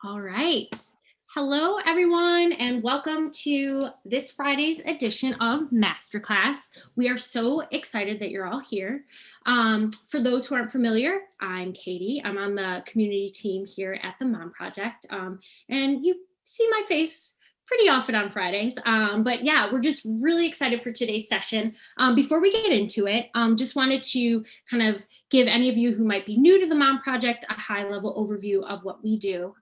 All right. Hello, everyone, and welcome to this Friday's edition of Masterclass. We are so excited that you're all here. For those who aren't familiar, I'm Katie. I'm on the community team here at the Mom Project. And you see my face pretty often on Fridays. But yeah, we're just really excited for today's session. Before we get into it, just wanted to kind of give any of you who might be new to the Mom Project a high-level overview of what we do.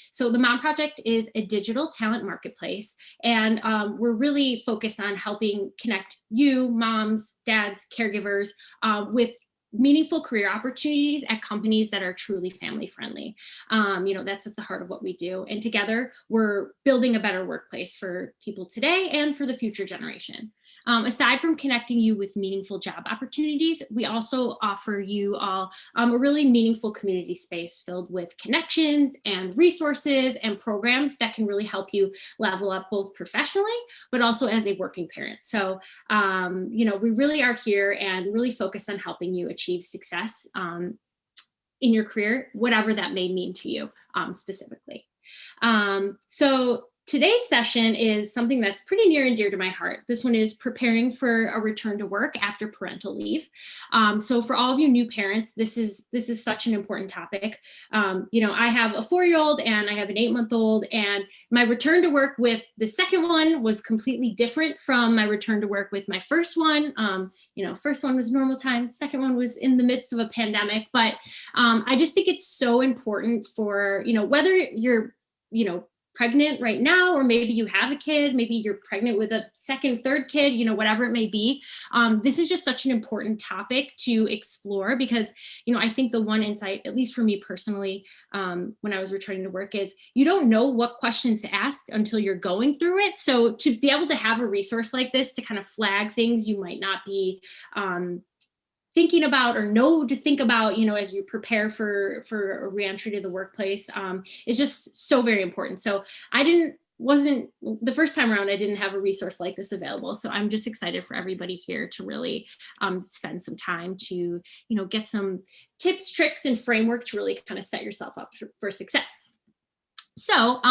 So the Mom Project is a digital talent marketplace, and we're really focused on helping connect you, moms, dads, caregivers, with meaningful career opportunities at companies that are truly family friendly. That's at the heart of what we do. And together, we're building a better workplace for people today and for the future generation. Aside from connecting you with meaningful job opportunities, we also offer you all a really meaningful community space filled with connections and resources and programs that can really help you level up both professionally, but also as a working parent. So, we really are here and really focus on helping you achieve success in your career, whatever that may mean to you specifically. So today's session is something that's pretty near and dear to my heart. This one is preparing for a return to work after parental leave. So for all of you new parents, this is such an important topic. I have a 4-year-old and I have an 8-month-old, and my return to work with the second one was completely different from my return to work with my first one. First one was normal time, second one was in the midst of a pandemic, but I just think it's so important for, whether you're, pregnant right now, or maybe you have a kid, maybe you're pregnant with a second, third kid, whatever it may be. This is just such an important topic to explore because, I think the one insight, at least for me personally, when I was returning to work is you don't know what questions to ask until you're going through it. So to be able to have a resource like this to kind of flag things you might not be thinking about or know to think about, as you prepare for a reentry to the workplace, is just so very important. So wasn't the first time around, I didn't have a resource like this available. So I'm just excited for everybody here to really spend some time to, get some tips, tricks, and framework to really kind of set yourself up for success. So,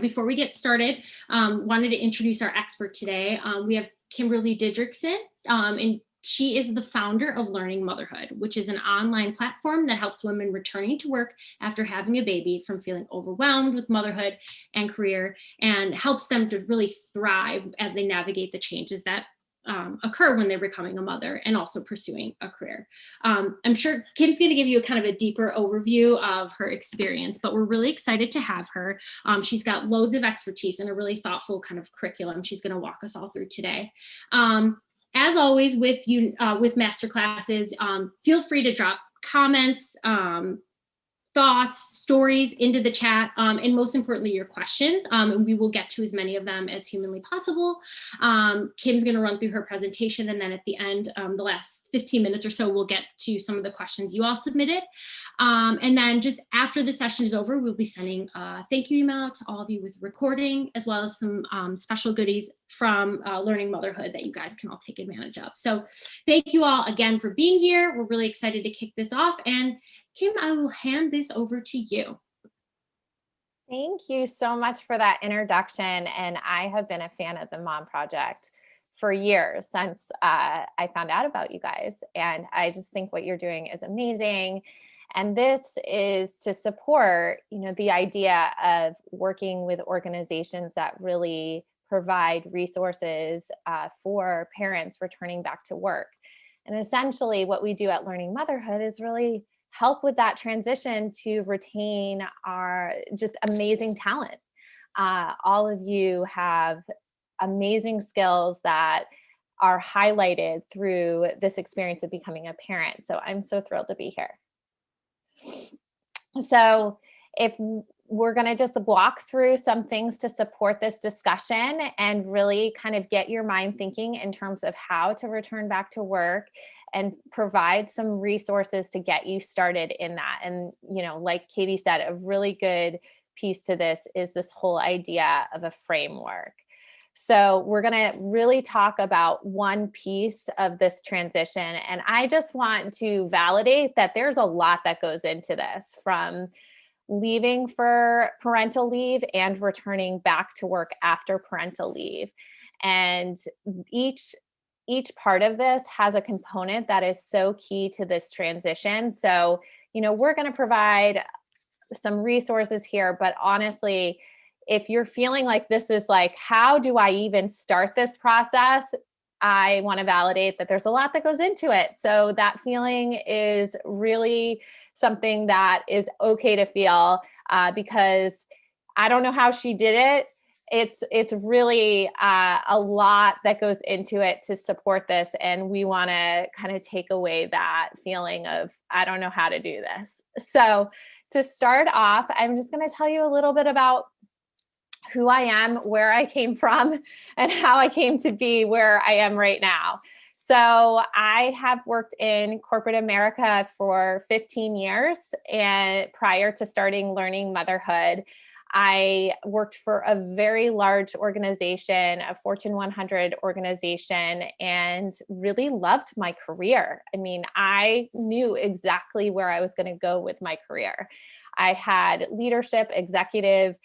before we get started, wanted to introduce our expert today. We have Kimberly Didrikson, and she is the founder of Learning Motherhood, which is an online platform that helps women returning to work after having a baby from feeling overwhelmed with motherhood and career, and helps them to really thrive as they navigate the changes that occur when they're becoming a mother and also pursuing a career. I'm sure Kim's going to give you a kind of a deeper overview of her experience, but we're really excited to have her. She's got loads of expertise and a really thoughtful kind of curriculum she's going to walk us all through today. As always with masterclasses, feel free to drop comments, thoughts, stories into the chat, and most importantly, your questions. And we will get to as many of them as humanly possible. Kim's going to run through her presentation, and then at the end, the last 15 minutes or so, we'll get to some of the questions you all submitted. And then just after the session is over, we'll be sending a thank you email to all of you with recording, as well as some special goodies from Learning Motherhood that you guys can all take advantage of. So thank you all again for being here. We're really excited to kick this off. And Kim, I will hand this over to you. Thank you so much for that introduction. And I have been a fan of the Mom Project for years since I found out about you guys. And I just think what you're doing is amazing. And this is to support, the idea of working with organizations that really provide resources for parents returning back to work. And essentially what we do at Learning Motherhood is really help with that transition to retain our just amazing talent. All of you have amazing skills that are highlighted through this experience of becoming a parent. So I'm so thrilled to be here. So if we're going to just walk through some things to support this discussion and really kind of get your mind thinking in terms of how to return back to work and provide some resources to get you started in that. And, like Katie said, a really good piece to this is this whole idea of a framework. So we're going to really talk about one piece of this transition. And I just want to validate that there's a lot that goes into this, from leaving for parental leave and returning back to work after parental leave. And each part of this has a component that is so key to this transition. So, we're going to provide some resources here, but honestly, if you're feeling like this is like, how do I even start this process? I want to validate that there's a lot that goes into it. So that feeling is really something that is okay to feel, because I don't know how she did it. It's really a lot that goes into it to support this, and we want to kind of take away that feeling of I don't know how to do this. So to start off, I'm just going to tell you a little bit about who I am, where I came from, and how I came to be where I am right now. So I have worked in corporate America for 15 years, and prior to starting Learning Motherhood, I worked for a very large organization, a Fortune 100 organization, and really loved my career. I mean, I knew exactly where I was going to go with my career. I had leadership, executive,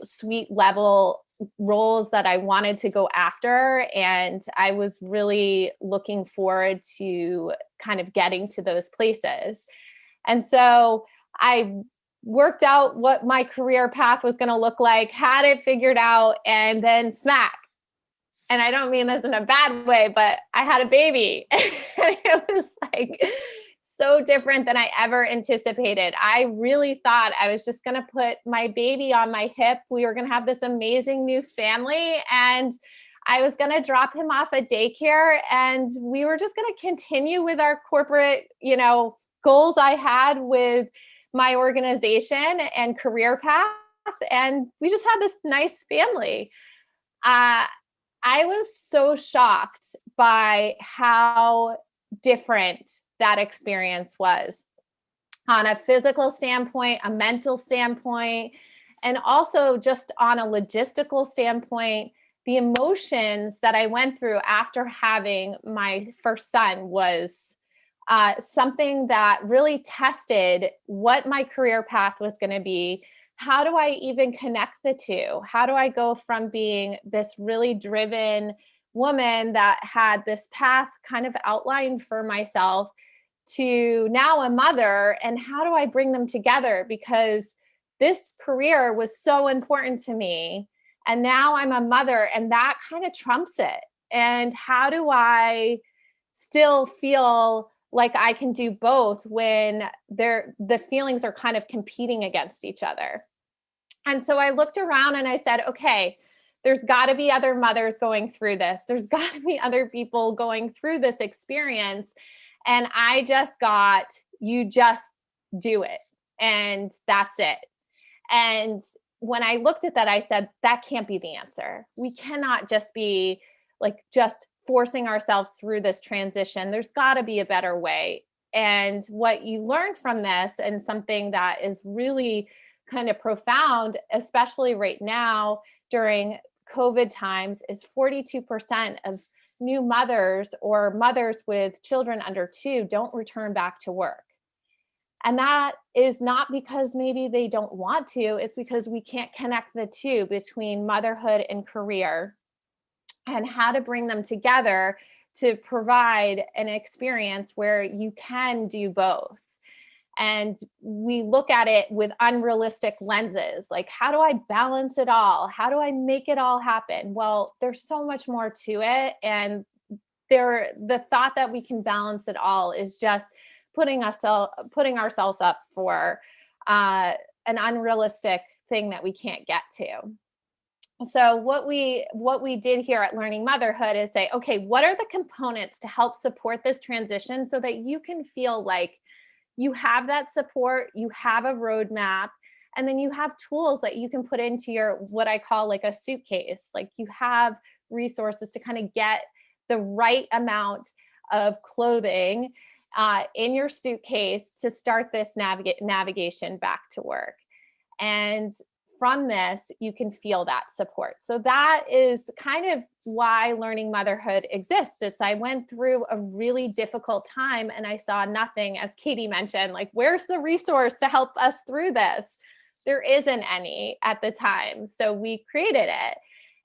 suite level roles that I wanted to go after. And I was really looking forward to kind of getting to those places. And so I worked out what my career path was going to look like, had it figured out, and then smack. And I don't mean this in a bad way, but I had a baby. It was like so different than I ever anticipated. I really thought I was just going to put my baby on my hip. We were going to have this amazing new family, and I was going to drop him off at daycare, and we were just going to continue with our corporate, goals I had with my organization and career path. And we just had this nice family. I was so shocked by how different that experience was on a physical standpoint, a mental standpoint, and also just on a logistical standpoint. The emotions that I went through after having my first son was something that really tested what my career path was going to be. How do I even connect the two? How do I go from being this really driven woman that had this path kind of outlined for myself to now a mother, and how do I bring them together? Because this career was so important to me, and now I'm a mother, and that kind of trumps it. And how do I still feel like I can do both when the feelings are kind of competing against each other? And so I looked around and I said, okay, there's got to be other mothers going through this. There's got to be other people going through this experience. And I just got, you just do it. And that's it. And when I looked at that, I said, that can't be the answer. We cannot just be like just forcing ourselves through this transition. There's got to be a better way. And what you learn from this, and something that is really kind of profound, especially right now during COVID times, is 42% of new mothers or mothers with children under 2 don't return back to work. And that is not because maybe they don't want to, it's because we can't connect the two between motherhood and career, and how to bring them together to provide an experience where you can do both. And we look at it with unrealistic lenses. Like, how do I balance it all? How do I make it all happen? Well, there's so much more to it. And the thought that we can balance it all is just putting ourselves up for an unrealistic thing that we can't get to. So what we did here at Learning Motherhood is say, okay, what are the components to help support this transition so that you can feel like you have that support, you have a roadmap, and then you have tools that you can put into your, what I call like a suitcase. Like, you have resources to kind of get the right amount of clothing in your suitcase to start this navigation back to work. And from this, you can feel that support. So that is kind of why Learning Motherhood exists. I went through a really difficult time and I saw nothing, as Katie mentioned, like, where's the resource to help us through this? There isn't any at the time. So we created it.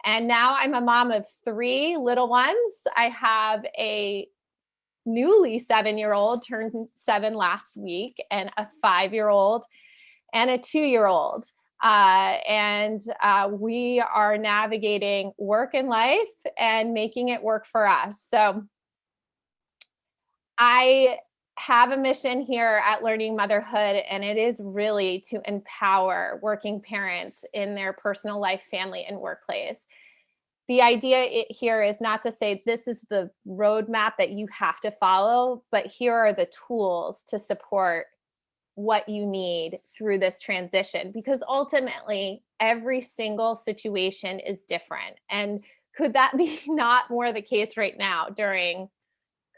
And now I'm a mom of 3 little ones. I have a newly 7-year-old, turned 7 last week, and a 5-year-old and a 2-year-old. We are navigating work and life and making it work for us. So I have a mission here at Learning Motherhood, and it is really to empower working parents in their personal life, family, and workplace. The idea here is not to say this is the roadmap that you have to follow, but here are the tools to support what you need through this transition, because ultimately every single situation is different. And could that be not more the case right now during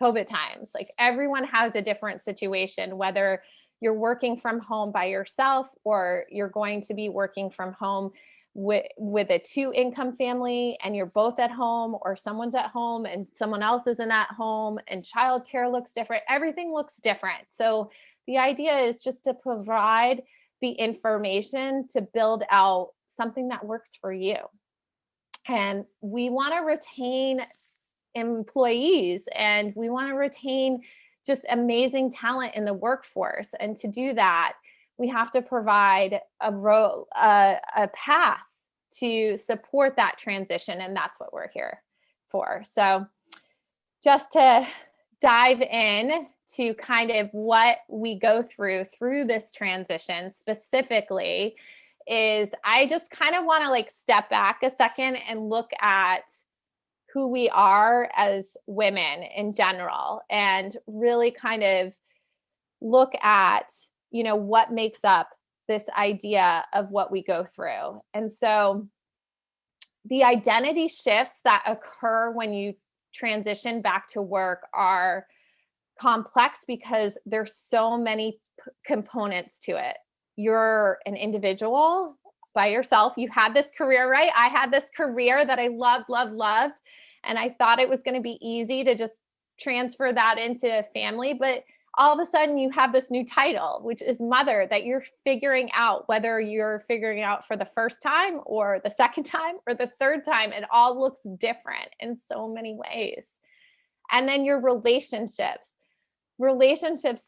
COVID times? Like, everyone has a different situation, whether you're working from home by yourself or you're going to be working from home with a 2-income family and you're both at home, or someone's at home and someone else isn't at home, and childcare looks different. Everything looks different. So the idea is just to provide the information to build out something that works for you. And we want to retain employees, and we want to retain just amazing talent in the workforce. And to do that, we have to provide a path to support that transition. And that's what we're here for. So just to dive in to kind of what we go through this transition specifically, is I just kind of want to like step back a second and look at who we are as women in general, and really kind of look at, what makes up this idea of what we go through. And so the identity shifts that occur when you transition back to work are complex because there's so many components to it. You're an individual by yourself. You had this career, right? I had this career that I loved, loved, loved. And I thought it was going to be easy to just transfer that into a family. But all of a sudden you have this new title, which is mother, that you're figuring out, whether you're figuring out for the first time or the second time or the third time. It all looks different in so many ways. And then your relationships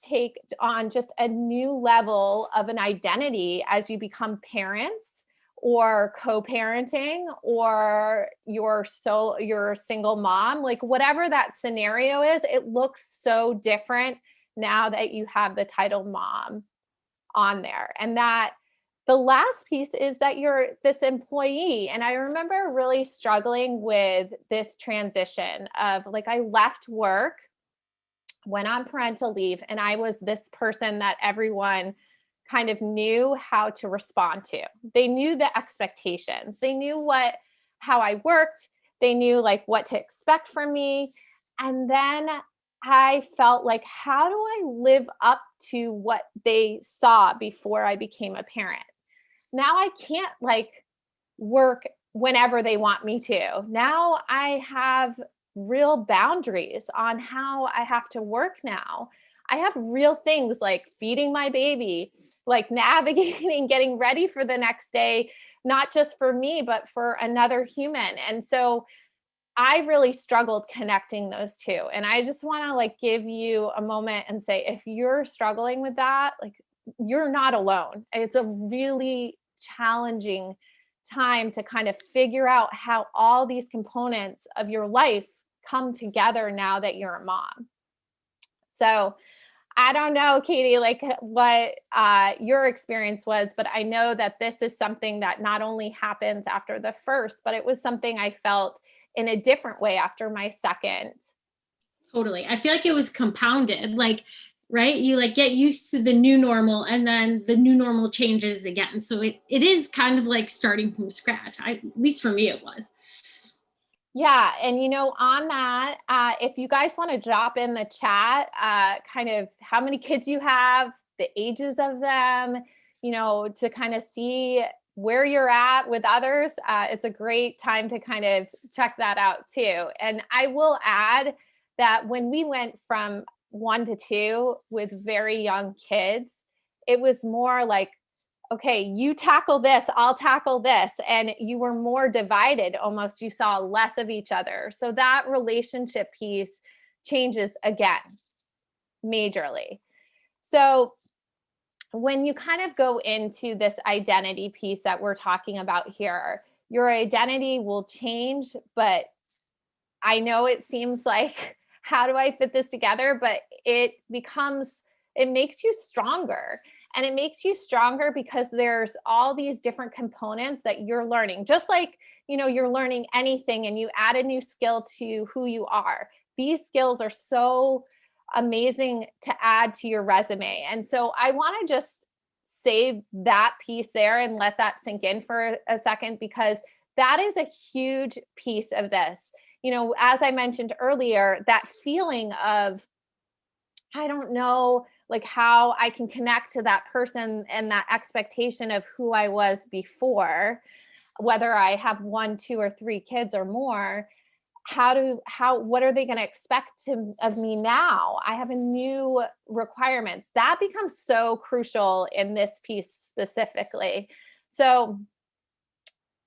take on just a new level of an identity as you become parents or co-parenting, or you're a single mom. Like, whatever that scenario is, it looks so different now that you have the title mom on there. And that the last piece is that you're this employee. And I remember really struggling with this transition of, like, I left work, went on parental leave, and I was this person that everyone kind of knew how to respond to. They knew the expectations. They knew how I worked. They knew like what to expect from me. And then I felt like, how do I live up to what they saw before I became a parent? Now I can't like work whenever they want me to. Now I have real boundaries on how I have to work now. I have real things like feeding my baby, like navigating, getting ready for the next day, not just for me, but for another human. And so I really struggled connecting those two. And I just want to like give you a moment and say, if you're struggling with that, like, you're not alone. It's a really challenging time to kind of figure out how all these components of your life come together now that you're a mom. So I don't know, Katie, like what your experience was, but I know that this is something that not only happens after the first, but it was something I felt in a different way after my second. Totally. I feel like it was compounded, like, right? You like get used to the new normal and then the new normal changes again. So it is kind of like starting from scratch. At least for me, it was. Yeah. And, on that, if you guys want to drop in the chat, kind of how many kids you have, the ages of them, to kind of see where you're at with others, it's a great time to kind of check that out too. And I will add that when we went from 1 to 2 with very young kids, it was more like, okay, you tackle this, I'll tackle this. And you were more divided almost. You saw less of each other. So that relationship piece changes again, majorly. So when you kind of go into this identity piece that we're talking about here, your identity will change, but I know it seems like, how do I fit this together? But it makes you stronger. And it makes you stronger because there's all these different components that you're learning. Just like, you're learning anything and you add a new skill to who you are. These skills are so amazing to add to your resume. And so I want to just say that piece there and let that sink in for a second, because that is a huge piece of this. As I mentioned earlier, that feeling of, I don't know, like how I can connect to that person and that expectation of who I was before, whether I have 1, 2, or 3 kids or more. What are they going to expect of me now? I have a new requirements that becomes so crucial in this piece specifically. So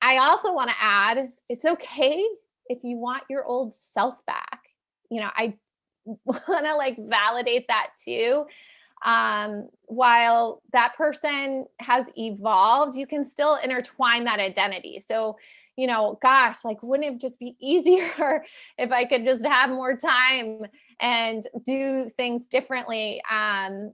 I also want to add, it's okay if you want your old self back. I want to like validate that too. While that person has evolved, you can still intertwine that identity. So, gosh, like, wouldn't it just be easier if I could just have more time and do things differently? That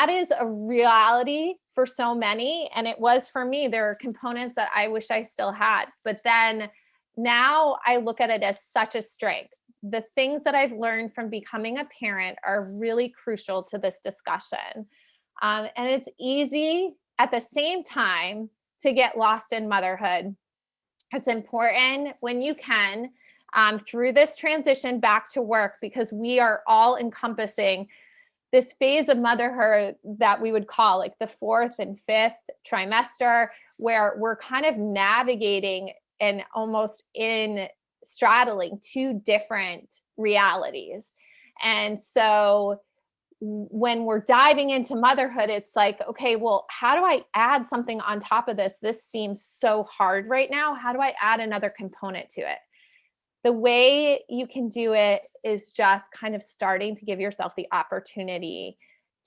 is a reality for so many. And it was for me. There are components that I wish I still had. But then now I look at it as such a strength. The things that I've learned from becoming a parent are really crucial to this discussion. And it's easy at the same time to get lost in motherhood. It's important when you can, through this transition back to work, because we are all encompassing this phase of motherhood that we would call like the 4th and 5th trimester, where we're kind of navigating and almost in straddling 2 different realities. And so when we're diving into motherhood, it's like, okay, well, how do I add something on top of this? This seems so hard right now. How do I add another component to it? The way you can do it is just kind of starting to give yourself the opportunity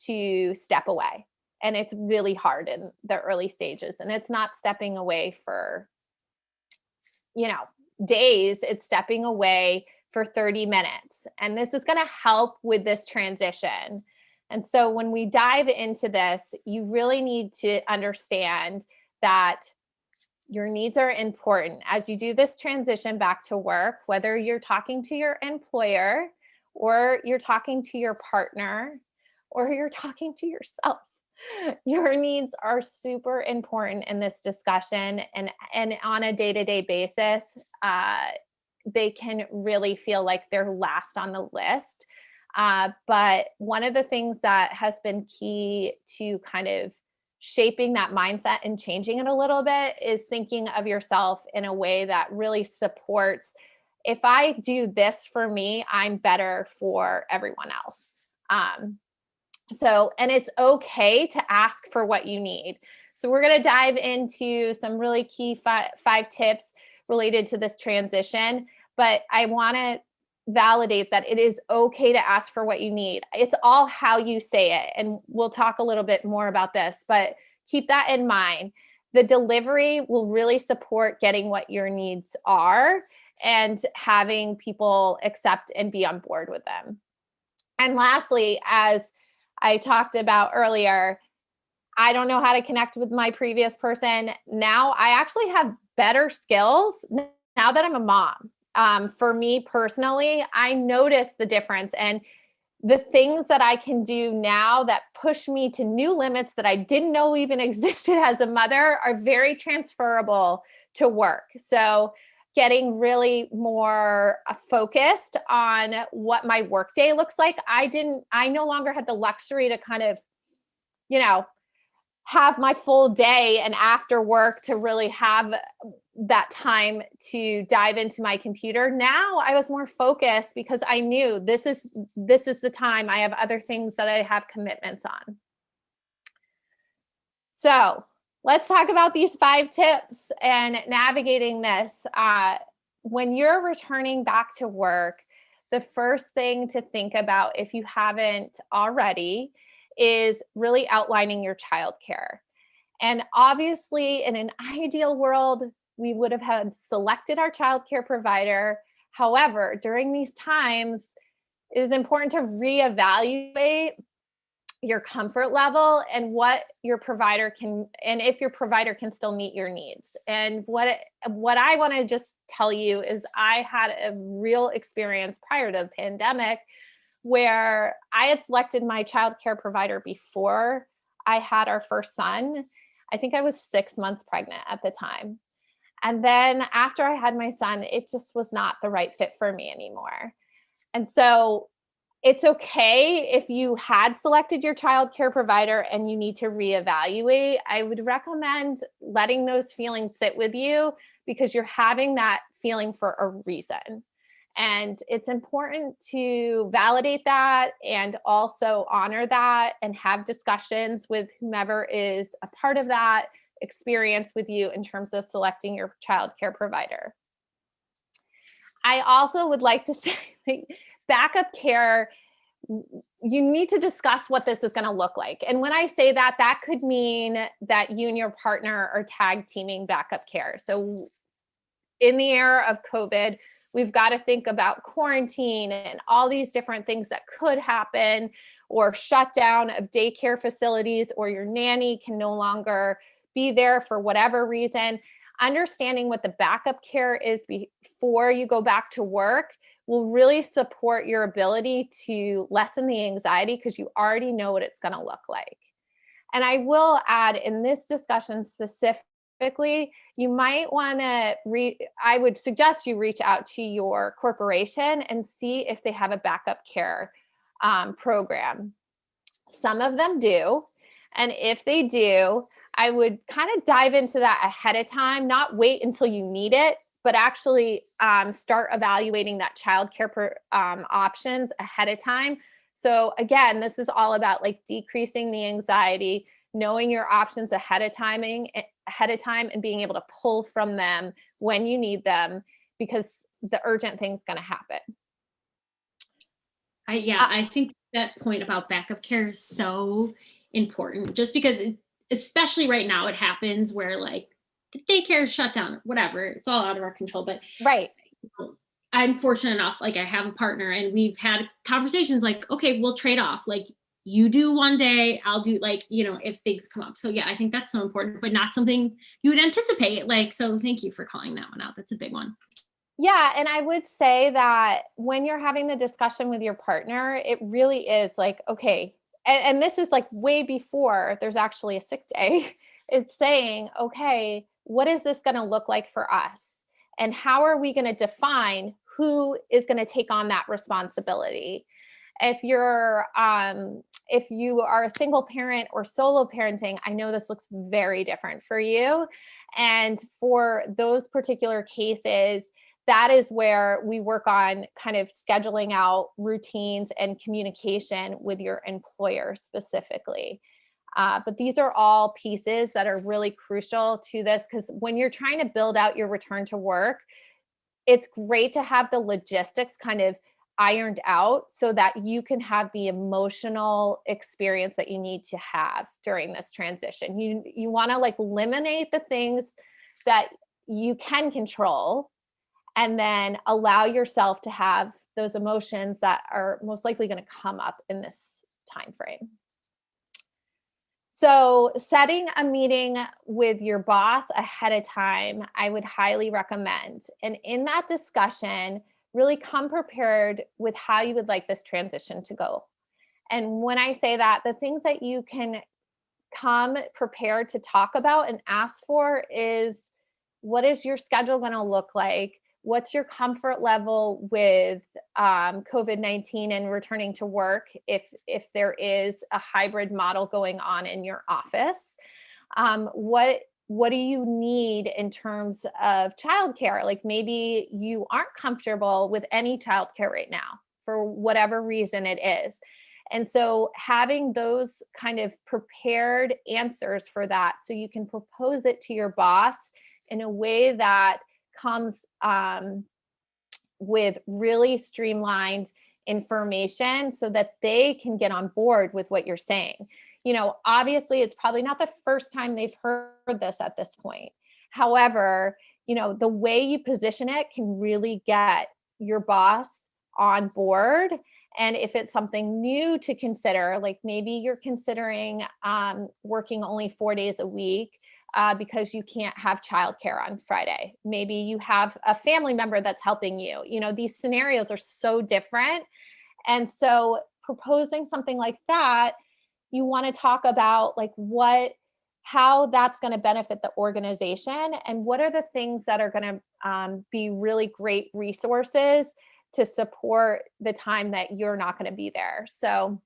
to step away. And it's really hard in the early stages. And it's not stepping away for, days. It's stepping away for 30 minutes. And this is going to help with this transition. And so when we dive into this, you really need to understand that your needs are important as you do this transition back to work, whether you're talking to your employer or you're talking to your partner or you're talking to yourself. Your needs are super important in this discussion, and on a day-to-day basis, they can really feel like they're last on the list. But one of the things that has been key to kind of shaping that mindset and changing it a little bit is thinking of yourself in a way that really supports, if I do this for me, I'm better for everyone else. And it's okay to ask for what you need. So we're going to dive into some really key 5 tips related to this transition, but I want to validate that it is okay to ask for what you need. It's all how you say it. And we'll talk a little bit more about this, but keep that in mind. The delivery will really support getting what your needs are and having people accept and be on board with them. And lastly, as I talked about earlier, I don't know how to connect with my previous person. Now I actually have better skills now that I'm a mom. For me personally, I notice the difference, and the things that I can do now that push me to new limits that I didn't know even existed as a mother are very transferable to work. So getting really more focused on what my workday looks like. I no longer had the luxury to kind of, have my full day and after work to really have that time to dive into my computer. Now I was more focused because I knew this is the time. I have other things that I have commitments on. So let's talk about these 5 tips and navigating this. When you're returning back to work, the first thing to think about, if you haven't already, is really outlining your childcare. And obviously, in an ideal world, we would have had selected our childcare provider. However, during these times, it is important to reevaluate your comfort level and what your provider can, and if your provider can still meet your needs. And what I want to just tell you is I had a real experience prior to the pandemic where I had selected my childcare provider before I had our first son. I think I was 6 months pregnant at the time. And then after I had my son, it just was not the right fit for me anymore. And so it's okay if you had selected your child care provider and you need to reevaluate. I would recommend letting those feelings sit with you because you're having that feeling for a reason. And it's important to validate that and also honor that and have discussions with whomever is a part of that experience with you in terms of selecting your child care provider. I also would like to say, like, backup care, you need to discuss what this is going to look like. And when I say that, that could mean that you and your partner are tag teaming backup care. So in the era of COVID, we've got to think about quarantine and all these different things that could happen, or shutdown of daycare facilities, or your nanny can no longer be there for whatever reason. Understanding what the backup care is before you go back to work will really support your ability to lessen the anxiety because you already know what it's going to look like. And I will add, in this discussion specifically, you might want to I would suggest you reach out to your corporation and see if they have a backup care program. Some of them do. And if they do, I would kind of dive into that ahead of time, not wait until you need it, but actually start evaluating that childcare options ahead of time. So again, this is all about like decreasing the anxiety, knowing your options ahead of time and being able to pull from them when you need them, because the urgent thing's going to happen. I think that point about backup care is so important, just because especially right now it happens where like the daycare is shut down, whatever, it's all out of our control. But Right. I'm fortunate enough, like I have a partner and we've had conversations like, okay, we'll trade off. Like you do one day, I'll do, like, if things come up. So yeah, I think that's so important, but not something you would anticipate. Like, so thank you for calling that one out. That's a big one. Yeah. And I would say that when you're having the discussion with your partner, it really is like, okay, and this is like way before there's actually a sick day. It's saying, okay, what is this going to look like for us? And how are we going to define who is going to take on that responsibility? If you are a single parent or solo parenting, I know this looks very different for you. And for those particular cases, that is where we work on kind of scheduling out routines and communication with your employer specifically. But these are all pieces that are really crucial to this, because when you're trying to build out your return to work, it's great to have the logistics kind of ironed out so that you can have the emotional experience that you need to have during this transition. You want to like eliminate the things that you can control, and then allow yourself to have those emotions that are most likely going to come up in this time frame. So setting a meeting with your boss ahead of time, I would highly recommend. And in that discussion, really come prepared with how you would like this transition to go. And when I say that, the things that you can come prepared to talk about and ask for is, what is your schedule going to look like? What's your comfort level with COVID-19 and returning to work if there is a hybrid model going on in your office? What do you need in terms of childcare? Like maybe you aren't comfortable with any childcare right now for whatever reason it is. And so having those kind of prepared answers for that so you can propose it to your boss in a way that comes with really streamlined information so that they can get on board with what you're saying. Obviously, it's probably not the first time they've heard this at this point. However, the way you position it can really get your boss on board. And if it's something new to consider, like maybe you're considering working only 4 days a week because you can't have childcare on Friday. Maybe you have a family member that's helping you. These scenarios are so different. And so proposing something like that, you want to talk about like how that's going to benefit the organization and what are the things that are going to be really great resources to support the time that you're not going to be there. So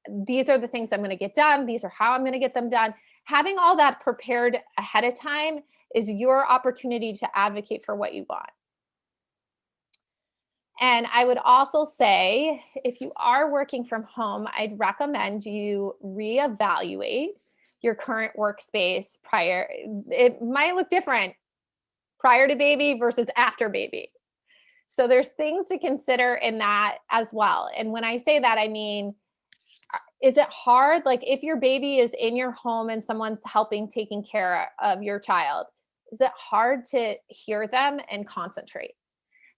these are the things I'm going to get done. These are how I'm going to get them done. Having all that prepared ahead of time is your opportunity to advocate for what you want. And I would also say, if you are working from home, I'd recommend you reevaluate your current workspace prior. It might look different prior to baby versus after baby. So there's things to consider in that as well. And when I say that, I mean, is it hard? Like if your baby is in your home and someone's helping taking care of your child, is it hard to hear them and concentrate?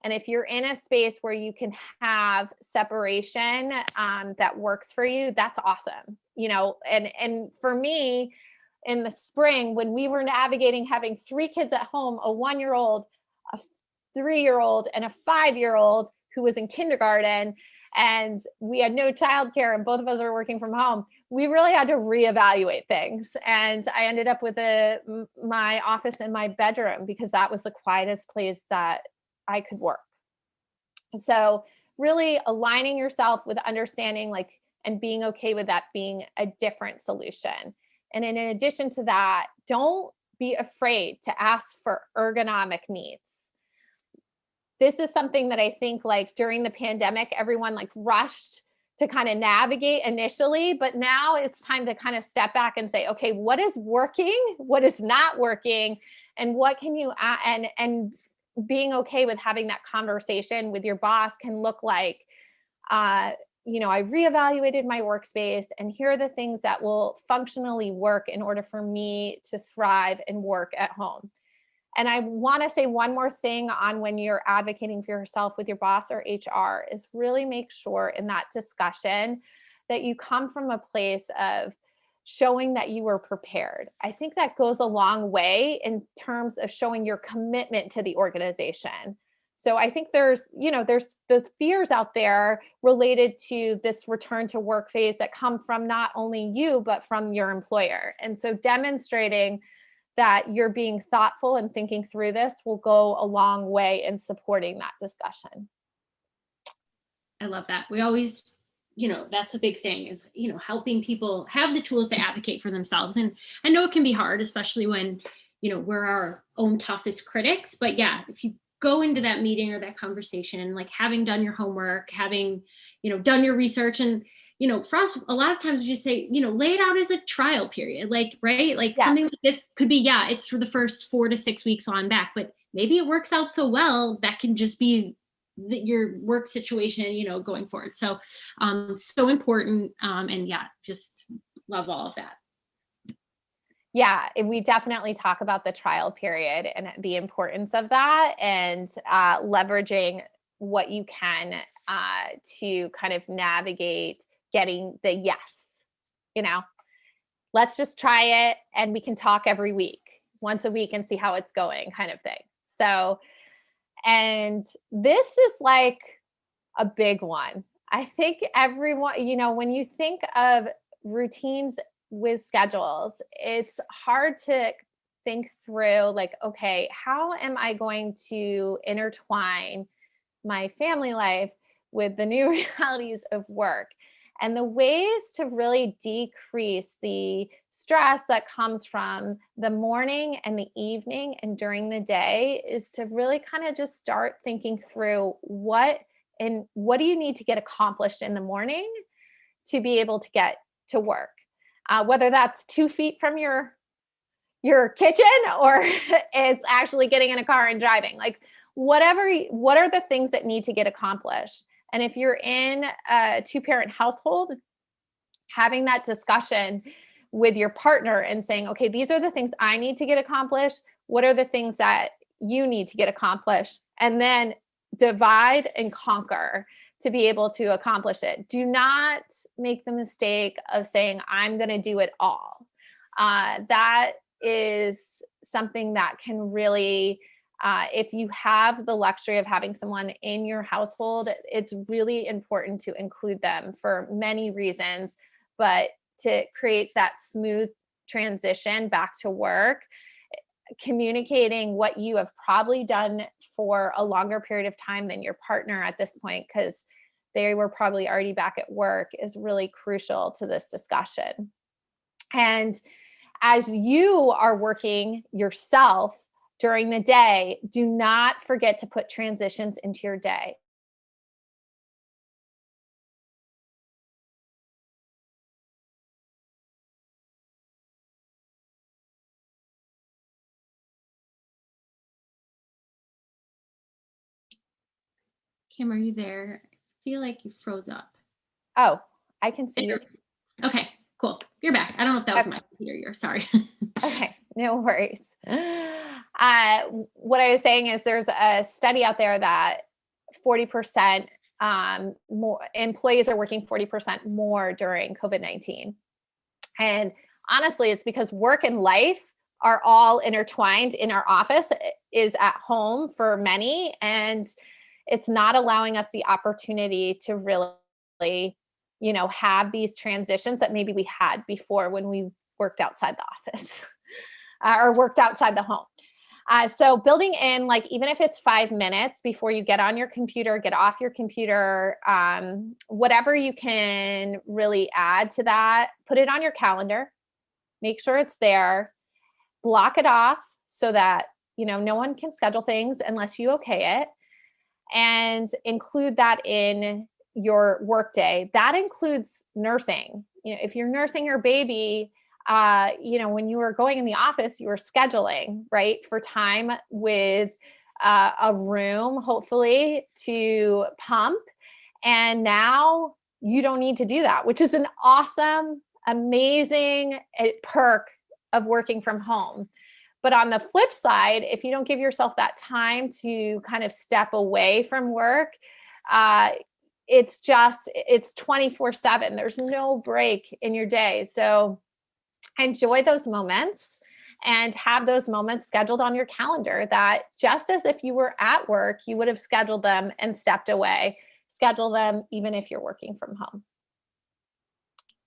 And if you're in a space where you can have separation that works for you, that's awesome. And for me, in the spring, when we were navigating having 3 kids at home, a 1-year-old, a 3-year-old, and a 5-year-old who was in kindergarten, and we had no childcare and both of us are working from home, we really had to reevaluate things. And I ended up with my office in my bedroom because that was the quietest place that I could work. And so really aligning yourself with understanding and being okay with that being a different solution. And in addition to that, don't be afraid to ask for ergonomic needs. This is something that I think during the pandemic, everyone rushed to kind of navigate initially, but now it's time to kind of step back and say, okay, what is working? What is not working? And what can you add? And being okay with having that conversation with your boss can look like, I reevaluated my workspace and here are the things that will functionally work in order for me to thrive and work at home. And I want to say one more thing on when you're advocating for yourself with your boss or HR is really make sure in that discussion that you come from a place of showing that you were prepared. I think that goes a long way in terms of showing your commitment to the organization. So I think there's the fears out there related to this return to work phase that come from not only you, but from your employer. And so demonstrating that you're being thoughtful and thinking through this will go a long way in supporting that discussion. I love that. We always, that's a big thing is, helping people have the tools to advocate for themselves. And I know it can be hard, especially when, we're our own toughest critics. But yeah, if you go into that meeting or that conversation, having done your homework, having, done your research and, for us, a lot of times we just say, lay it out as a trial period, right? Yes. Something like this could be, it's for the first 4 to 6 weeks while I'm back, but maybe it works out so well that can just be your work situation, going forward. So, so important. And yeah, just love all of that. Yeah, we definitely talk about the trial period and the importance of that and leveraging what you can to kind of navigate getting the yes, let's just try it and we can talk every week, once a week and see how it's going kind of thing. So, and this is a big one. I think everyone, when you think of routines with schedules, it's hard to think through like, okay, how am I going to intertwine my family life with the new realities of work? And the ways to really decrease the stress that comes from the morning and the evening and during the day is to really kind of just start thinking through what do you need to get accomplished in the morning to be able to get to work, whether that's 2 feet from your kitchen or it's actually getting in a car and driving, like whatever. What are the things that need to get accomplished? And if you're in a two-parent household, having that discussion with your partner and saying, okay, these are the things I need to get accomplished. What are the things that you need to get accomplished? And then divide and conquer to be able to accomplish it. Do not make the mistake of saying, I'm going to do it all. That is something that can really, if you have the luxury of having someone in your household, it's really important to include them for many reasons, but to create that smooth transition back to work, communicating what you have probably done for a longer period of time than your partner at this point, because they were probably already back at work, is really crucial to this discussion. And as you are working yourself during the day, do not forget to put transitions into your day. Kim, are you there? I feel like you froze up. Oh, I can see you. Okay, cool. You're back. I don't know if that was Okay. my computer. You're sorry. Okay, no worries. What I was saying is there's a study out there that 40% more employees are working 40% more during COVID-19. And honestly, it's because work and life are all intertwined in our office, is at home for many. And it's not allowing us the opportunity to really, have these transitions that maybe we had before when we worked outside the office or worked outside the home. So building in, like, even if it's 5 minutes before you get on your computer, get off your computer, whatever you can really add to that, put it on your calendar, make sure it's there, block it off so that, no one can schedule things unless you okay it, and include that in your workday. That includes nursing. If you're nursing your baby, when you were going in the office, you were scheduling, right, for time with a room, hopefully, to pump. And now you don't need to do that, which is an awesome, amazing perk of working from home. But on the flip side, if you don't give yourself that time to kind of step away from work, it's 24/7. There's no break in your day. So enjoy those moments and have those moments scheduled on your calendar, that just as if you were at work, you would have scheduled them and stepped away. Schedule them even if you're working from home.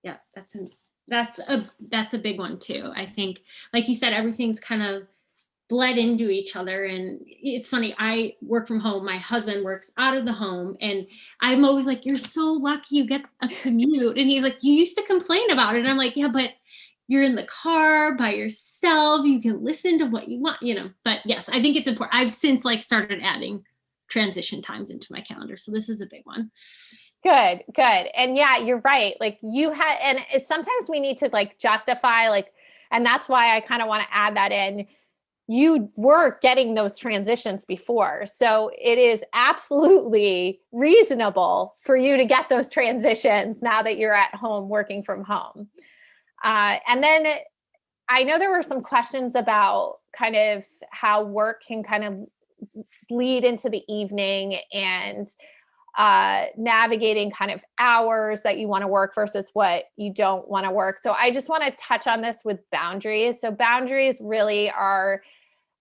Yeah, that's a big one too. I think, like you said, everything's kind of bled into each other. And it's funny, I work from home, my husband works out of the home, and I'm always like, you're so lucky you get a commute. And he's like, you used to complain about it. And I'm like, yeah, but you're in the car by yourself, you can listen to what you want, but yes, I think it's important. I've since started adding transition times into my calendar, so this is a big one. Good. And yeah, you're right. Like and it's sometimes we need to justify, and that's why I kind of want to add that in. You were getting those transitions before. So it is absolutely reasonable for you to get those transitions now that you're at home working from home. And then I know there were some questions about kind of how work can kind of bleed into the evening, and navigating kind of hours that you want to work versus what you don't want to work. So I just want to touch on this with boundaries. So boundaries really are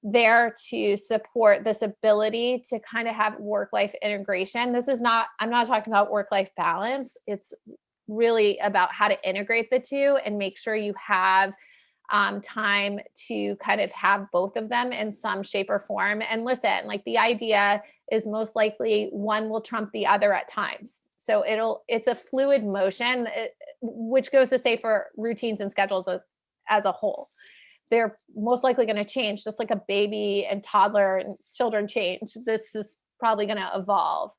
there to support this ability to kind of have work-life integration. I'm not talking about work-life balance. It's really about how to integrate the two and make sure you have time to kind of have both of them in some shape or form. And listen, like the idea is most likely one will trump the other at times. So it's a fluid motion, which goes to say for routines and schedules as a whole. They're most likely going to change, just like a baby and toddler and children change. This is probably going to evolve.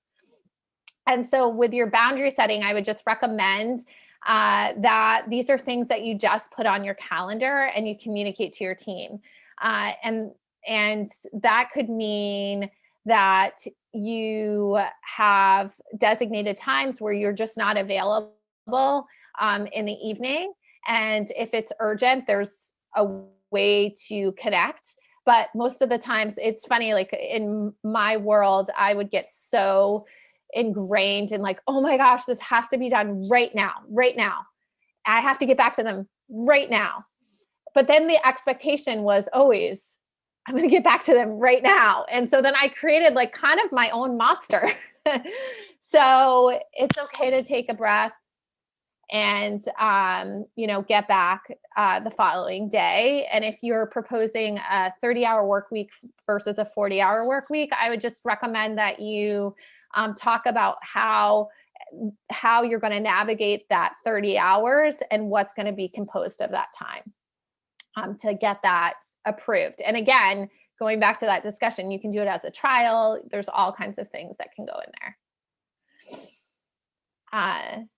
And so with your boundary setting, I would just recommend that these are things that you just put on your calendar and you communicate to your team. And that could mean that you have designated times where you're just not available in the evening. And if it's urgent, there's a way to connect. But most of the times, it's funny, like in my world, I would get so ingrained in like, oh my gosh, this has to be done right now, right now. I have to get back to them right now. But then the expectation was always, I'm going to get back to them right now. And so then I created like kind of my own monster. So it's okay to take a breath and, get back the following day. And if you're proposing a 30-hour work week versus a 40-hour work week, I would just recommend that you talk about how you're going to navigate that 30 hours and what's going to be composed of that time to get that approved. And again, going back to that discussion, you can do it as a trial. There's all kinds of things that can go in there.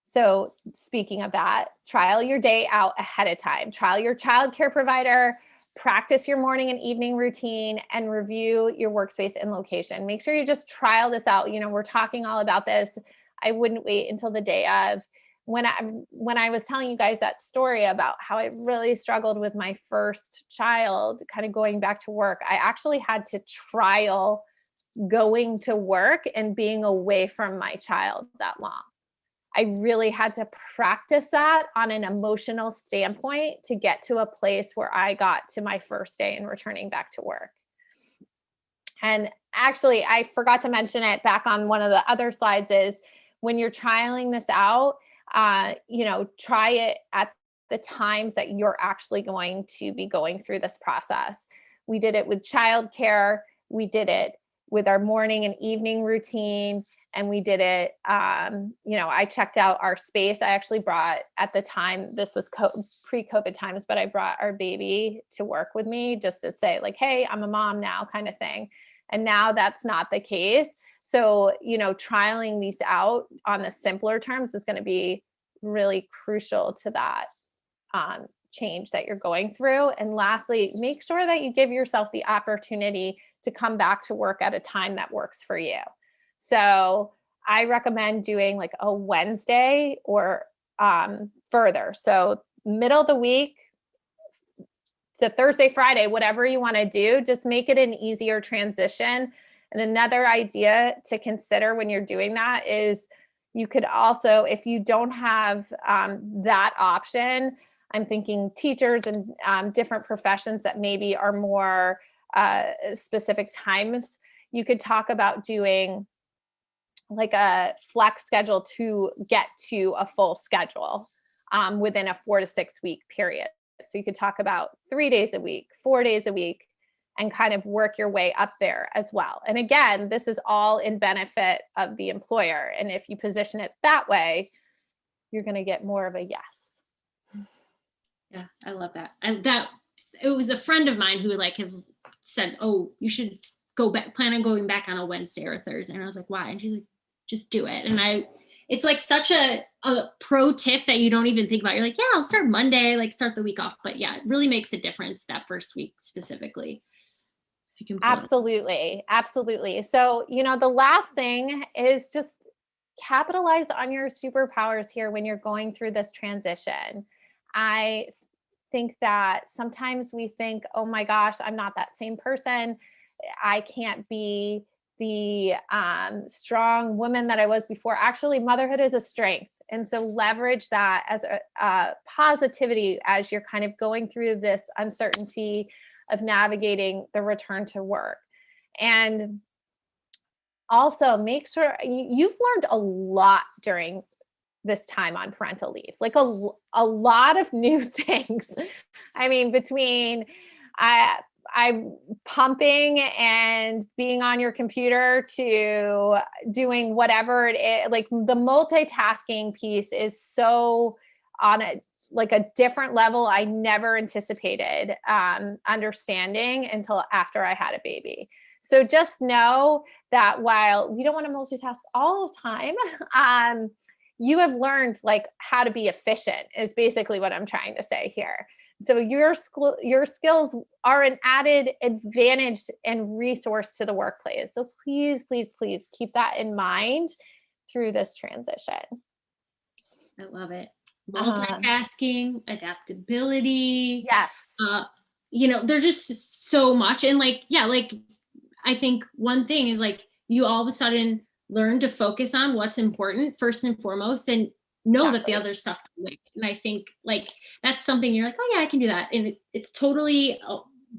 So speaking of that, trial your day out ahead of time. Trial your childcare provider, practice your morning and evening routine, and review your workspace and location. Make sure you just trial this out. We're talking all about this. I wouldn't wait until the day of. When I was telling you guys that story about how I really struggled with my first child, kind of going back to work, I actually had to trial going to work and being away from my child that long. I really had to practice that on an emotional standpoint to get to a place where I got to my first day and returning back to work. And actually, I forgot to mention it back on one of the other slides is when you're trialing this out, try it at the times that you're actually going to be going through this process. We did it with childcare. We did it with our morning and evening routine. And we did it, I checked out our space. I actually brought, at the time, this was pre-COVID times, but I brought our baby to work with me just to say like, hey, I'm a mom now kind of thing. And now that's not the case. So, trialing these out on the simpler terms is going to be really crucial to that change that you're going through. And lastly, make sure that you give yourself the opportunity to come back to work at a time that works for you. So I recommend doing like a Wednesday or further. So middle of the week, so Thursday, Friday, whatever you want to do, just make it an easier transition. And another idea to consider when you're doing that is you could also, if you don't have that option, I'm thinking teachers and different professions that maybe are more specific times, you could talk about doing like a flex schedule to get to a full schedule within a 4 to 6 week period. So you could talk about 3 days a week, 4 days a week, and kind of work your way up there as well. And again, this is all in benefit of the employer. And if you position it that way, you're going to get more of a yes. Yeah, I love that. It was a friend of mine who like has said, oh, you should plan on going back on a Wednesday or a Thursday. And I was like, why? And she's like, just do it. And it's like such a pro tip that you don't even think about. You're like, yeah, I'll start Monday, like start the week off. But yeah, it really makes a difference that first week specifically. If you can Absolutely. Absolutely. So, the last thing is just capitalize on your superpowers here when you're going through this transition. I think that sometimes we think, oh my gosh, I'm not that same person. I can't be the strong woman that I was before. Actually, motherhood is a strength. And so leverage that as a positivity as you're kind of going through this uncertainty of navigating the return to work. And also make sure you've learned a lot during this time on parental leave, like a lot of new things. I mean, between I'm pumping and being on your computer to doing whatever it is, like the multitasking piece is so on a like a different level I never anticipated understanding until after I had a baby. So just know that while we don't want to multitask all the time, you have learned like how to be efficient is basically what I'm trying to say here. So your skills are an added advantage and resource to the workplace. So please, please, please keep that in mind through this transition. I love it. Uh-huh. Multitasking, adaptability. Yes. There's just so much. And like, yeah, like I think one thing is like you all of a sudden learn to focus on what's important first and foremost and know that the Exactly. other stuff can wait. And I think like that's something you're like, oh yeah, I can do that. And it's totally a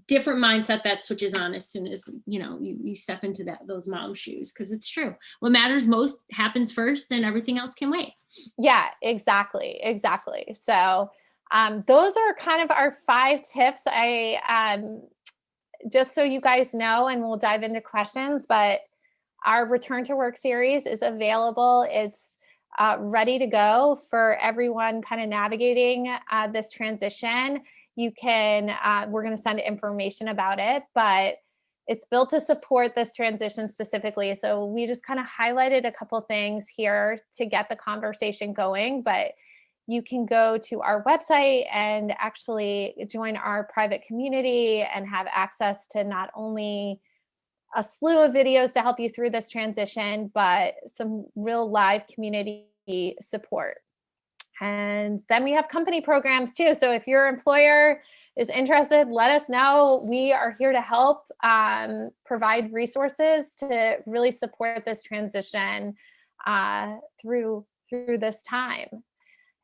different mindset that switches on as soon as you step into those mom shoes, because it's true. What matters most happens first and everything else can wait. Yeah, exactly. Exactly. So those are kind of our 5 tips. Just so you guys know, and we'll dive into questions, but our return to work series is available. It's ready to go for everyone kind of navigating this transition. We're going to send information about it, but it's built to support this transition specifically. So we just kind of highlighted a couple things here to get the conversation going, but you can go to our website and actually join our private community and have access to not only a slew of videos to help you through this transition, but some real live community support. And then we have company programs too. So if your employer is interested, let us know. We are here to help provide resources to really support this transition through this time.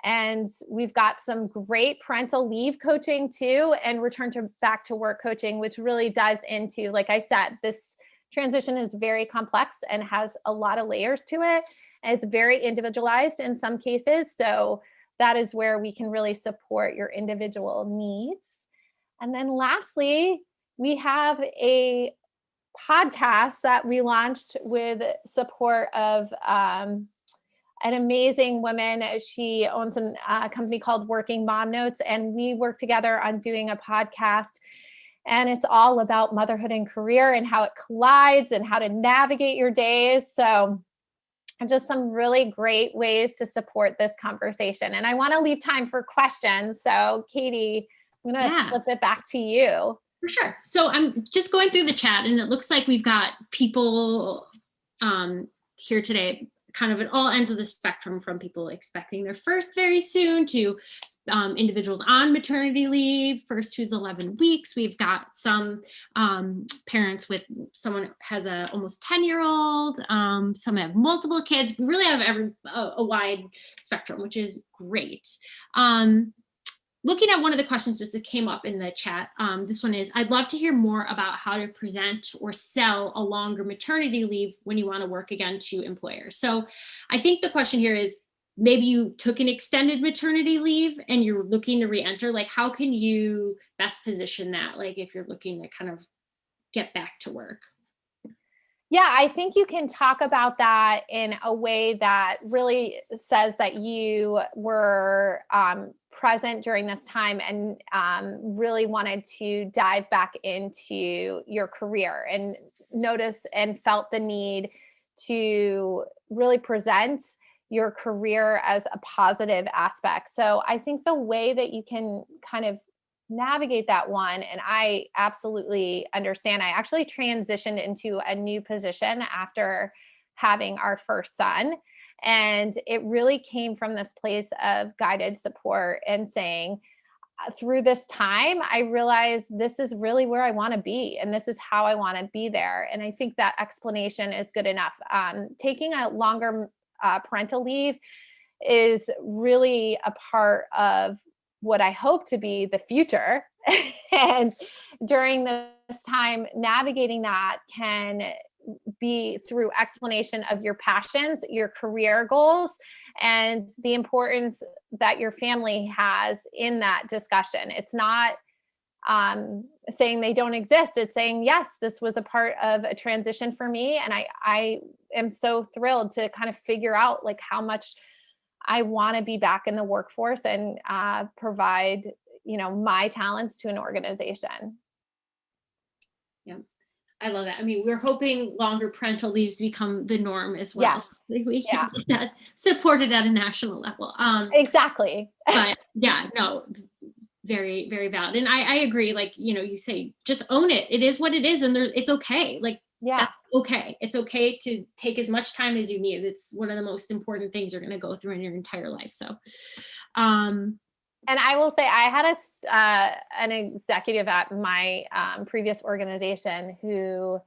And we've got some great parental leave coaching too, and return to back to work coaching, which really dives into, like I said, this transition is very complex and has a lot of layers to it. And it's very individualized in some cases. So that is where we can really support your individual needs. And then lastly, we have a podcast that we launched with support of an amazing woman. She owns a company called Working Mom Notes, and we work together on doing a podcast. And it's all about motherhood and career and how it collides and how to navigate your days. So just some really great ways to support this conversation. And I want to leave time for questions. So Katie, I'm going to flip it back to you. For sure. So I'm just going through the chat and it looks like we've got people here today, kind of at all ends of the spectrum, from people expecting their first very soon to individuals on maternity leave, first who's 11 weeks. We've got some parents with someone who has a almost 10-year-old, some have multiple kids. We really have a wide spectrum, which is great. Looking at one of the questions just that came up in the chat, this one is, I'd love to hear more about how to present or sell a longer maternity leave when you want to work again to employers. So I think the question here is, maybe you took an extended maternity leave and you're looking to re-enter, like how can you best position that? Like if you're looking to kind of get back to work. Yeah, I think you can talk about that in a way that really says that you were present during this time and really wanted to dive back into your career and notice and felt the need to really present your career as a positive aspect. So I think the way that you can kind of navigate that one, and I absolutely understand. I actually transitioned into a new position after having our first son, and it really came from this place of guided support and saying, through this time I realized this is really where I want to be and this is how I want to be there. And I think that explanation is good enough. Taking a longer parental leave is really a part of what I hope to be the future. And during this time, navigating that can be through explanation of your passions, your career goals, and the importance that your family has in that discussion. It's not saying they don't exist. It's saying, yes, this was a part of a transition for me. And I am so thrilled to kind of figure out like how much I want to be back in the workforce and provide, my talents to an organization. Yeah. I love that. I mean, we're hoping longer parental leaves become the norm as well. Yes. We Yeah, can get that supported at a national level. exactly. But yeah, no, very, very valid. And I agree. Like, you say, just own it. It is what it is. And it's okay. Like, Yeah. that's okay. It's okay to take as much time as you need. It's one of the most important things you're going to go through in your entire life. So, And I will say, I had an executive at my previous organization who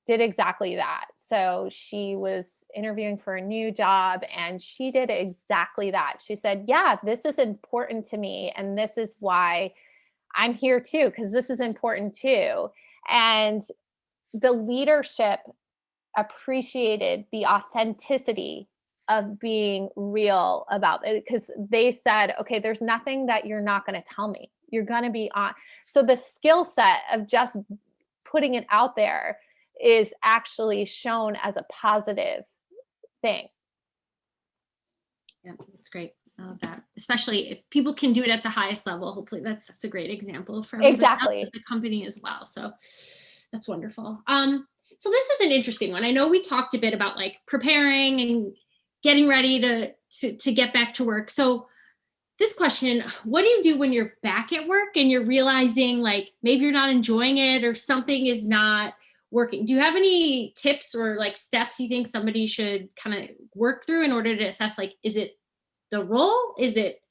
did exactly that. So she was interviewing for a new job and she did exactly that. She said, yeah, this is important to me. And this is why I'm here too, because this is important too. And the leadership appreciated the authenticity of being real about it, because they said, okay, there's nothing that you're not going to tell me. You're going to be on. So the skill set of just putting it out there is actually shown as a positive thing. yeah, that's great. I love that. Especially if people can do it at the highest level. Hopefully that's a great example for everybody else Exactly. at the company as well. So that's wonderful. So this is an interesting one. I know we talked a bit about like preparing and getting ready to get back to work. So this question, what do you do when you're back at work and you're realizing like maybe you're not enjoying it or something is not working? Do you have any tips or like steps you think somebody should kind of work through in order to assess like, is it the role? Is it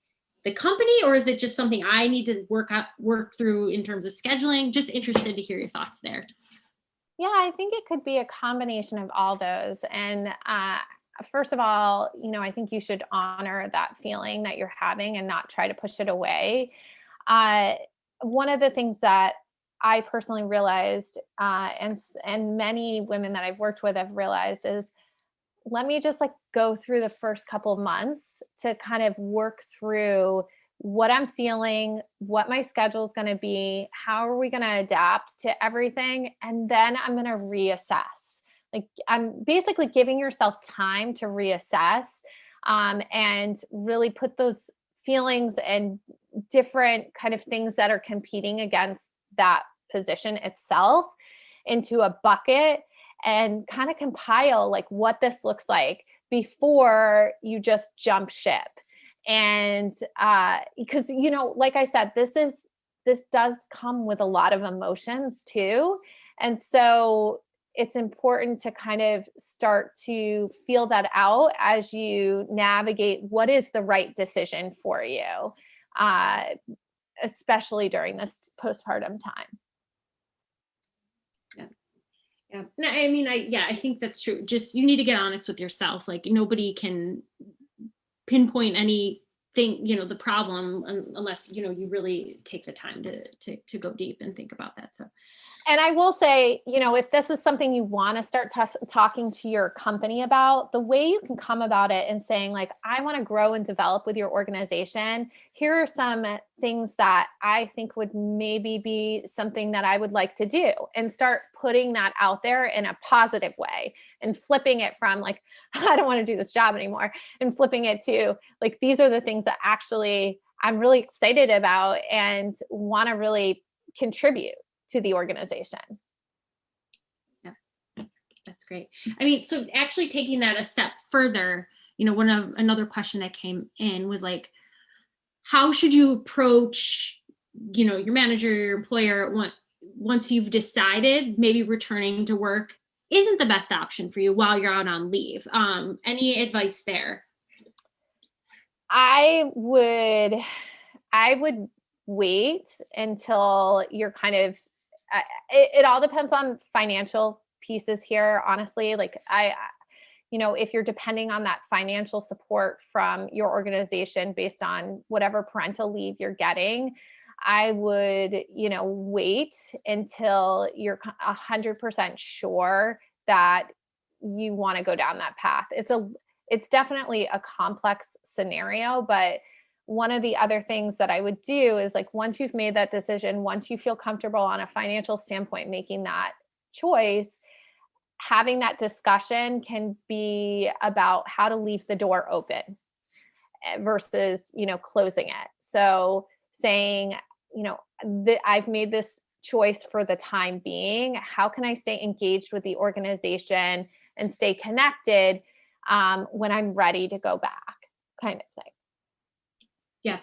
the company? Or is it just something I need to work through in terms of scheduling? Just interested to hear your thoughts there. Yeah, I think it could be a combination of all those. And first of all, I think you should honor that feeling that you're having and not try to push it away. Uh, One of the things that I personally realized, and many women that I've worked with have realized, is let me just like go through the first couple of months to kind of work through what I'm feeling, what my schedule is going to be, how are we going to adapt to everything, and then I'm going to reassess. Like I'm basically giving yourself time to reassess, and really put those feelings and different kind of things that are competing against that position itself into a bucket and kind of compile like what this looks like before you just jump ship. And because like I said, this does come with a lot of emotions too. And so it's important to kind of start to feel that out as you navigate what is the right decision for you, uh, especially during this postpartum time. Yeah. Yeah. No, I mean, I think that's true. Just, you need to get honest with yourself. Like nobody can pinpoint anything, the problem unless, you really take the time to go deep and think about that. So, And I will say, if this is something you want to start talking to your company about, the way you can come about it and saying like, I want to grow and develop with your organization. Here are some things that I think would maybe be something that I would like to do, and start putting that out there in a positive way and flipping it from like, I don't want to do this job anymore, and flipping it to like, these are the things that actually I'm really excited about and want to really contribute to the organization. yeah, that's great. I mean, so actually taking that a step further, another question that came in was like, how should you approach, your manager, your employer, once you've decided maybe returning to work isn't the best option for you while you're out on leave? Any advice there? I would wait until you're kind of it all depends on financial pieces here, honestly. Like if you're depending on that financial support from your organization based on whatever parental leave you're getting, I would, wait until you're 100% sure that you want to go down that path. it's definitely a complex scenario, but one of the other things that I would do is like, once you've made that decision, once you feel comfortable on a financial standpoint making that choice, having that discussion can be about how to leave the door open versus, closing it. So saying, I've made this choice for the time being. How can I stay engaged with the organization and stay connected when I'm ready to go back, kind of thing. Yeah,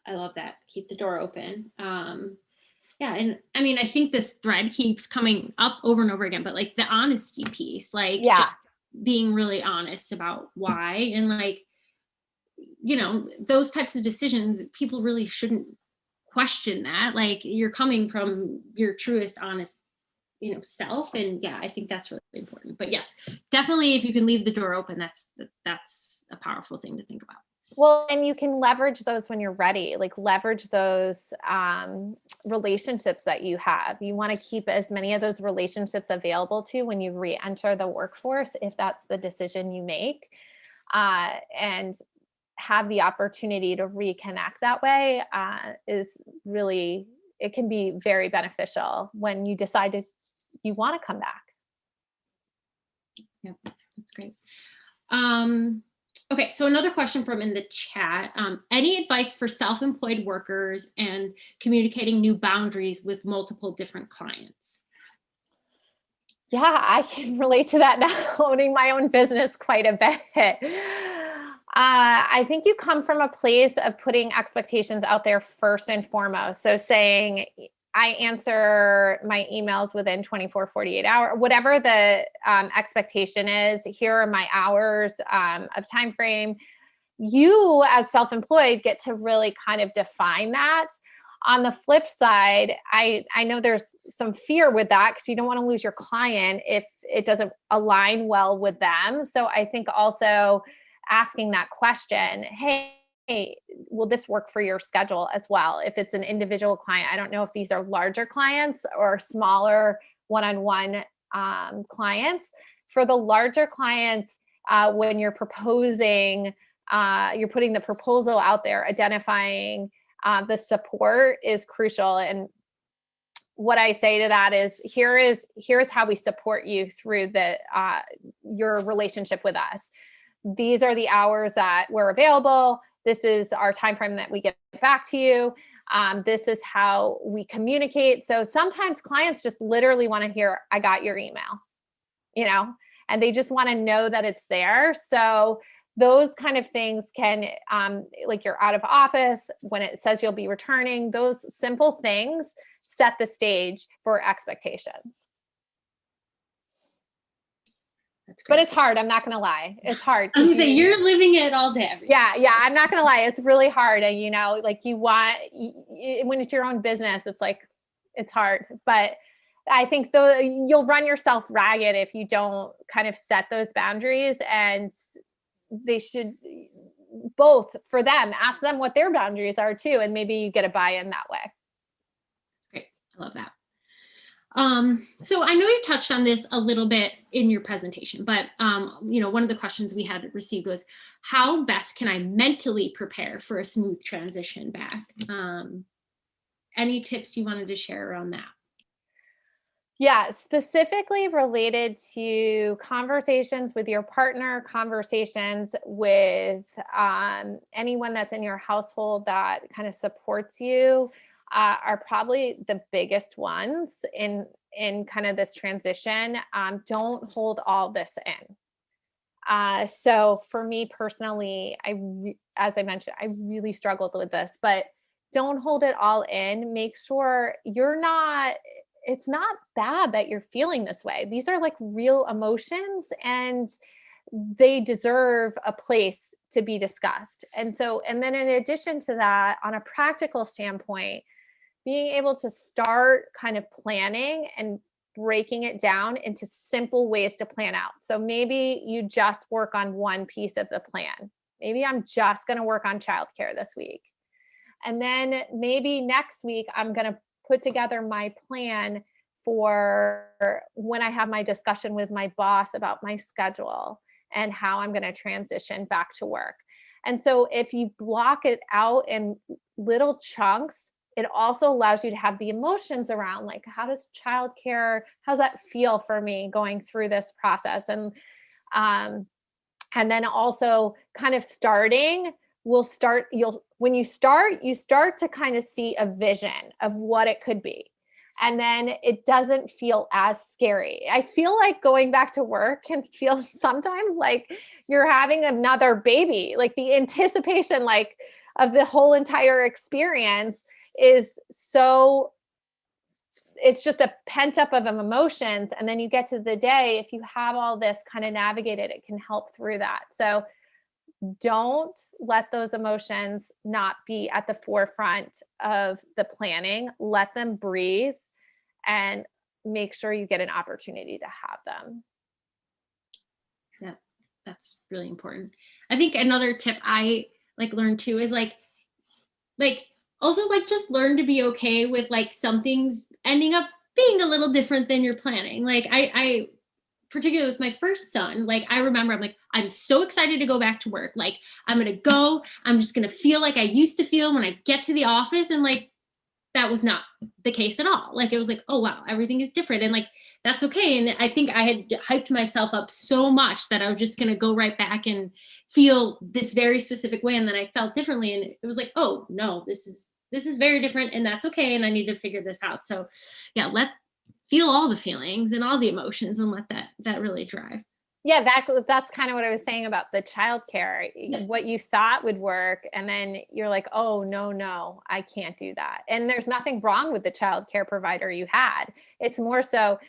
I love that. Keep the door open. Yeah, and I mean, I think this thread keeps coming up over and over again, but like the honesty piece, like Yeah. being really honest about why, and like, those types of decisions, people really shouldn't question that. Like, you're coming from your truest, honest, self. And yeah, I think that's really important. But yes, definitely, if you can leave the door open, that's a powerful thing to think about. Well, and you can leverage those when you're ready, like leverage those relationships that you have. You want to keep as many of those relationships available to when you re-enter the workforce, if that's the decision you make, and have the opportunity to reconnect that way is really, it can be very beneficial when you decide you want to come back. Yeah, that's great. Okay, so another question from in the chat. Any advice for self-employed workers and communicating new boundaries with multiple different clients? Yeah, I can relate to that now, owning my own business quite a bit. I think you come from a place of putting expectations out there first and foremost. So saying, I answer my emails within 24, 48 hours, whatever the expectation is. Here are my hours of time frame. You, as self-employed, get to really kind of define that. On the flip side, I know there's some fear with that because you don't want to lose your client if it doesn't align well with them. So I think also asking that question, hey, will this work for your schedule as well? If it's an individual client, I don't know if these are larger clients or smaller one-on-one clients. For the larger clients, when you're proposing, you're putting the proposal out there, identifying the support is crucial. And what I say to that is, here's how we support you through your relationship with us. These are the hours that we're available. This is our time frame that we get back to you. This is how we communicate. So sometimes clients just literally want to hear, I got your email, and they just want to know that it's there. So those kind of things can, like you're out of office, when it says you'll be returning, those simple things set the stage for expectations. That's great. But it's hard. I'm not going to lie. It's hard. I was gonna say, you're living it all day. Yeah. I'm not going to lie. It's really hard. And, like when it's your own business, it's like, it's hard. But I think though you'll run yourself ragged if you don't kind of set those boundaries, and they should both, for them, ask them what their boundaries are too. And maybe you get a buy-in that way. Great. I love that. So I know you touched on this a little bit in your presentation, but one of the questions we had received was, how best can I mentally prepare for a smooth transition back? Any tips you wanted to share around that? Yeah, specifically related to conversations with your partner, conversations with anyone that's in your household that kind of supports you, are probably the biggest ones in kind of this transition. Don't hold all this in. So for me personally, as I mentioned, I really struggled with this, but don't hold it all in. Make sure it's not bad that you're feeling this way. These are like real emotions, and they deserve a place to be discussed. And then in addition to that, on a practical standpoint, being able to start kind of planning and breaking it down into simple ways to plan out. So maybe you just work on one piece of the plan. Maybe I'm just going to work on childcare this week. And then maybe next week, I'm going to put together my plan for when I have my discussion with my boss about my schedule. and how I'm going to transition back to work. And so if you block it out in little chunks, it also allows you to have the emotions around, like, how does childcare, how's that feel for me going through this process? Um, and then also kind of starting will start, when you start to kind of see a vision of what it could be. And then it doesn't feel as scary. I feel like going back to work can feel sometimes like you're having another baby. Like the anticipation, like, of the whole entire experience is so, it's just a pent up of emotions. And then you get to the day, if you have all this kind of navigated, it can help through that. So don't let those emotions not be at the forefront of the planning. Let them breathe and make sure you get an opportunity to have them. Yeah, that's really important. I think another tip I like learned too is like also like just learn to be okay with like some things ending up being a little different than you're planning. Like I particularly with my first son, like I remember I'm like, I'm so excited to go back to work. Like I'm going to go, I'm just going to feel like I used to feel when I get to the office. And like, that was not the case at all. Like, it was like, oh, wow, everything is different. And like, that's okay. And I think I had hyped myself up so much that I was just going to go right back and feel this very specific way. And then I felt differently. And it was like, oh no, this is very different. And that's okay. And I need to figure this out. So yeah, feel all the feelings and all the emotions and let that really drive. Yeah, that's kind of what I was saying about the childcare. What you thought would work, and then you're like, "Oh, no, I can't do that." And there's nothing wrong with the childcare provider you had. It's more so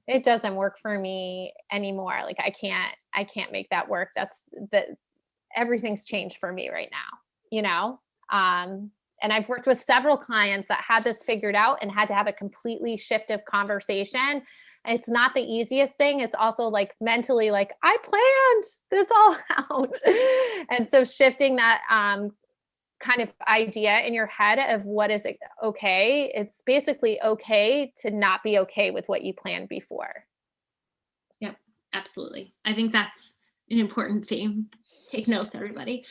it doesn't work for me anymore. Like I can't make that work. Everything's changed for me right now, you know? And I've worked with several clients that had this figured out and had to have a completely shift of conversation. It's not the easiest thing. It's also like mentally, like, I planned this all out. And so shifting that kind of idea in your head of what is okay, it's basically okay to not be okay with what you planned before. Yep, absolutely. I think that's an important theme. Take notes, everybody.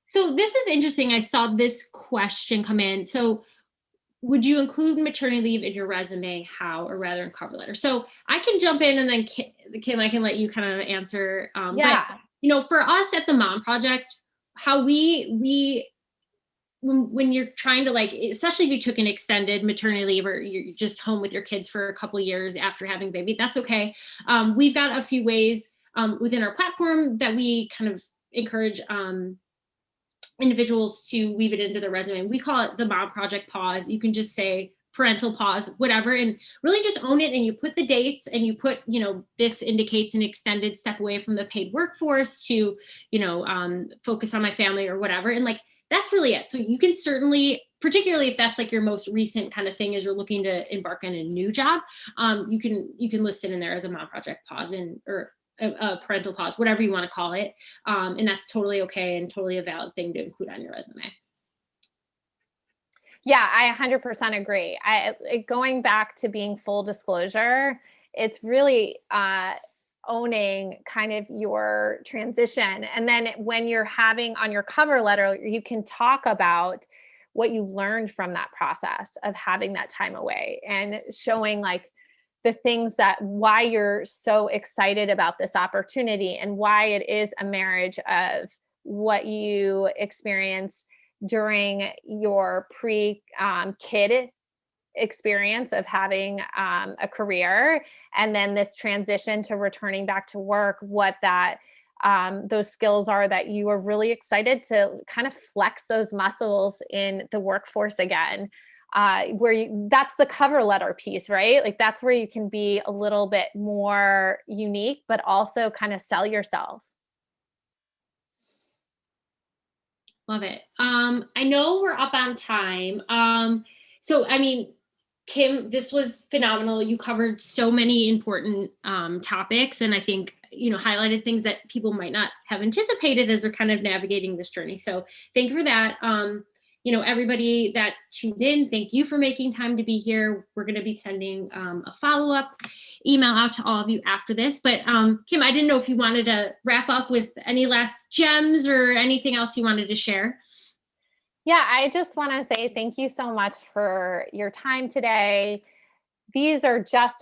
So this is interesting. I saw this question come in. So would you include maternity leave in your resume? How, or rather in cover letter? So I can jump in and then Kim, I can let you kind of answer. Yeah. But for us at the Mom Project, how we when you're trying to, like, especially if you took an extended maternity leave or you're just home with your kids for a couple of years after having a baby, that's okay. We've got a few ways within our platform that we kind of encourage individuals to weave it into their resume. We call it the Mom Project pause. You can just say parental pause, whatever, and really just own it. And you put the dates and you put, this indicates an extended step away from the paid workforce to, focus on my family or whatever. And like, that's really it. So you can certainly, particularly if that's like your most recent kind of thing, as you're looking to embark on a new job, you can list it in there as a Mom Project pause or a parental pause, whatever you want to call it. And that's totally okay and totally a valid thing to include on your resume. Yeah, I 100% agree. Going back to being full disclosure, it's really owning kind of your transition. And then when you're having on your cover letter, you can talk about what you learned from that process of having that time away and showing like the things why you're so excited about this opportunity and why it is a marriage of what you experience during your pre-kid experience of having a career, and then this transition to returning back to work, what those skills are that you are really excited to kind of flex those muscles in the workforce again. That's the cover letter piece, right? Like that's where you can be a little bit more unique, but also kind of sell yourself. Love it. I know we're up on time. So, I mean, Kim, this was phenomenal. You covered so many important topics, and I think, highlighted things that people might not have anticipated as they're kind of navigating this journey. So thank you for that. everybody that's tuned in, thank you for making time to be here. We're going to be sending a follow-up email out to all of you after this. But Kim, I didn't know if you wanted to wrap up with any last gems or anything else you wanted to share. Yeah, I just want to say thank you so much for your time today. These are just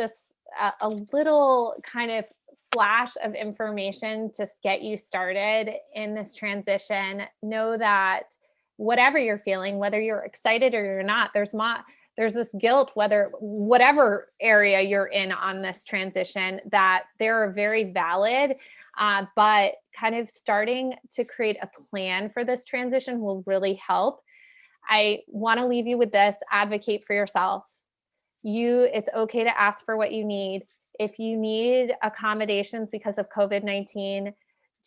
a little kind of flash of information to get you started in this transition. Know that whatever you're feeling, whether you're excited or you're not, there's this guilt, whatever area you're in on this transition, that they're very valid. But kind of starting to create a plan for this transition will really help. I want to leave you with this: advocate for yourself. It's okay to ask for what you need. If you need accommodations because of COVID-19,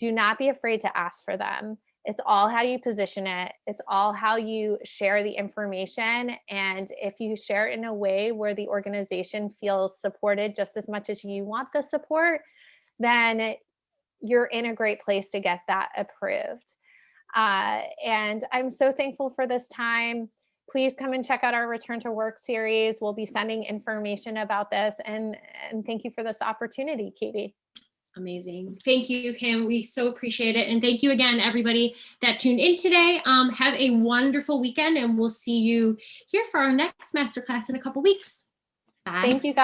do not be afraid to ask for them. It's all how you position it. It's all how you share the information. And if you share it in a way where the organization feels supported just as much as you want the support, then you're in a great place to get that approved. And I'm so thankful for this time. Please come and check out our Return to Work series. We'll be sending information about this. And thank you for this opportunity, Katie. Amazing. Thank you, Kim. We so appreciate it. And thank you again, everybody that tuned in today. Have a wonderful weekend, and we'll see you here for our next masterclass in a couple weeks. Bye. Thank you, guys.